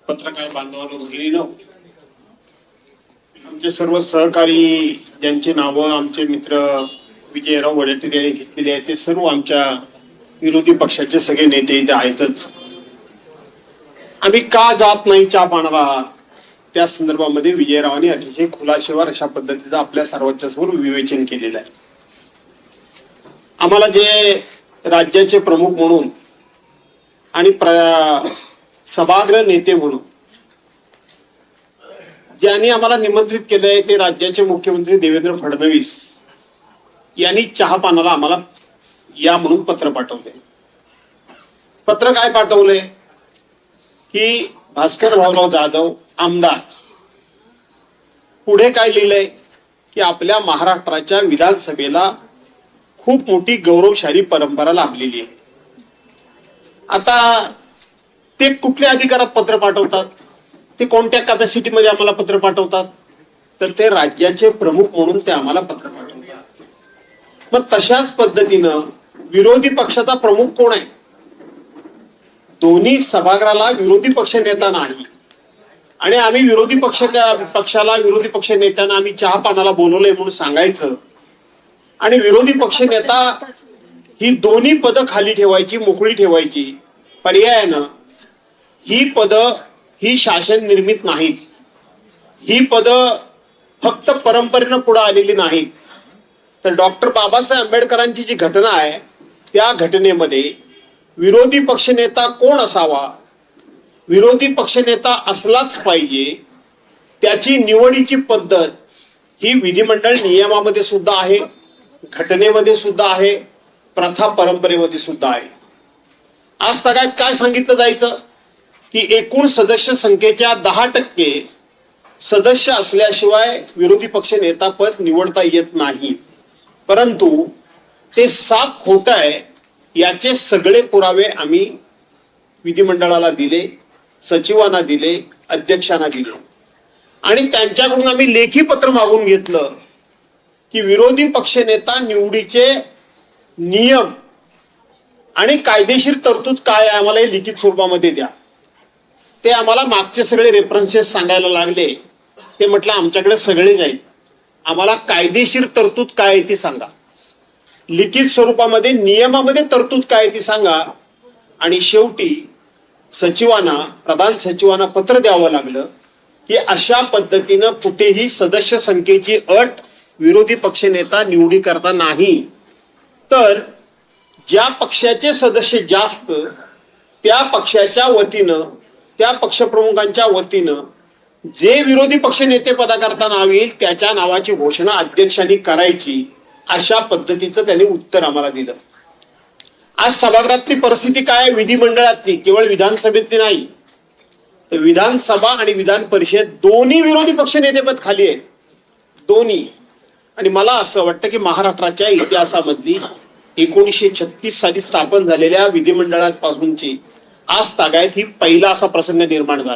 पत्रकार बांधवांनो, भगिनीनो, आमचे सर्व सहकारी ज्यांची नावं आमचे मित्र विजयराव वडेट्टीवार यांनी घेतलेली आहेत ते सर्व आमच्या विरोधी पक्षाचे सगळे नेते इथे आहेतच. आम्ही का जात नाही चहा पाण्याला त्या संदर्भामध्ये विजयरावांनी अतिशय खुलाशेवर अशा पद्धतीचं आपल्या सर्वांच्या समोर विवेचन केलेलं आहे. आम्हाला जे राज्याचे प्रमुख म्हणून आणि सभागृह नेते म्हणून ज्यांनी आम्हाला निमंत्रित केलंय ते राज्याचे मुख्यमंत्री देवेंद्र फडणवीस यांनी चहा पानाला आम्हाला या म्हणून पत्र पाठवले. पत्र काय पाठवले की भास्कर भाऊराव जाधव आमदार पुढे काय लिहिलंय की आपल्या महाराष्ट्राच्या विधानसभेला खूप मोठी गौरवशाली परंपरा लाभलेली आहे. आता ते कुठल्या अधिकारात पत्र पाठवतात, ते कोणत्या कॅपॅसिटीमध्ये आम्हाला पत्र पाठवतात, तर ते राज्याचे प्रमुख म्हणून ते आम्हाला पत्र पाठवतात. मग तशाच पद्धतीनं विरोधी पक्षाचा प्रमुख कोण आहे? दोन्ही सभागृहाला विरोधी पक्ष नेता नाही आणि आम्ही विरोधी पक्षाला विरोधी पक्ष नेत्यांना आम्ही चहा पानाला बोलवलंय म्हणून सांगायचं आणि विरोधी पक्ष नेता ही दोन्ही पदं खाली ठेवायची, मोकळी ठेवायची. पर्यायानं ही पदं ही शासन निर्मित नाहीत, ही पदं फक्त परंपरेनं पुढे आलेली नाहीत. तर डॉक्टर बाबासाहेब आंबेडकरांची जी घटना आहे त्या घटनेमध्ये विरोधी पक्षनेता कोण असावा, विरोधी पक्षनेता असलाच पाहिजे, त्याची निवडीची पद्धत ही विधिमंडळ नियमामध्ये सुद्धा आहे, घटनेमध्ये सुद्धा आहे, प्रथा परंपरेमध्ये सुद्धा आहे. आज सगळ्यात काय सांगितलं जायचं की एकूण सदस्य संख्येच्या 10% सदस्य असल्याशिवाय विरोधी पक्ष नेता पद निवडता येत नाही. परंतु ते साफ खोटं आहे याचे सगळे पुरावे आम्ही विधिमंडळाला दिले, सचिवांना दिले, अध्यक्षांना दिले आणि त्यांच्याकडून आम्ही लेखी पत्र मागून घेतलं की विरोधी पक्ष नेता निवडीचे नियम आणि कायदेशीर तरतूद काय आहे आम्हाला हे लिखित स्वरूपामध्ये द्या. ते आम्हाला मागचे सगळे रेफरन्सेस सांगायला लागले. ते म्हटलं आमच्याकडे सगळे जाईल, आम्हाला कायदेशीर तरतूद काय आहे ती सांगा, लिखित स्वरूपामध्ये नियमामध्ये तरतूद काय ती सांगा. आणि शेवटी सचिवांना, प्रधान सचिवांना पत्र द्यावं लागलं की अशा पद्धतीनं कुठेही सदस्य संख्येची अट विरोधी पक्षनेता निवडी करता नाही, तर ज्या पक्षाचे सदस्य जास्त त्या पक्षाच्या वतीनं, त्या पक्षप्रमुखांच्या वतीनं जे विरोधी पक्ष नेते पदाकरता नाव येईल त्याच्या नावाची घोषणा अध्यक्षांनी करायची. अशा पद्धतीचं त्यांनी उत्तर आम्हाला दिलं. आज सभागृहातली परिस्थिती काय, विधिमंडळातली, केवळ विधानसभेतली नाही, तर विधानसभा आणि विधान परिषद दोन्ही विरोधी पक्ष नेतेपद खाली आहेत, दोन्ही. आणि मला असं वाटतं की महाराष्ट्राच्या इतिहासामधली 1936 साली स्थापन झालेल्या विधिमंडळापासूनची आज तागायत ही पहिला असा प्रसंग निर्माण झाला.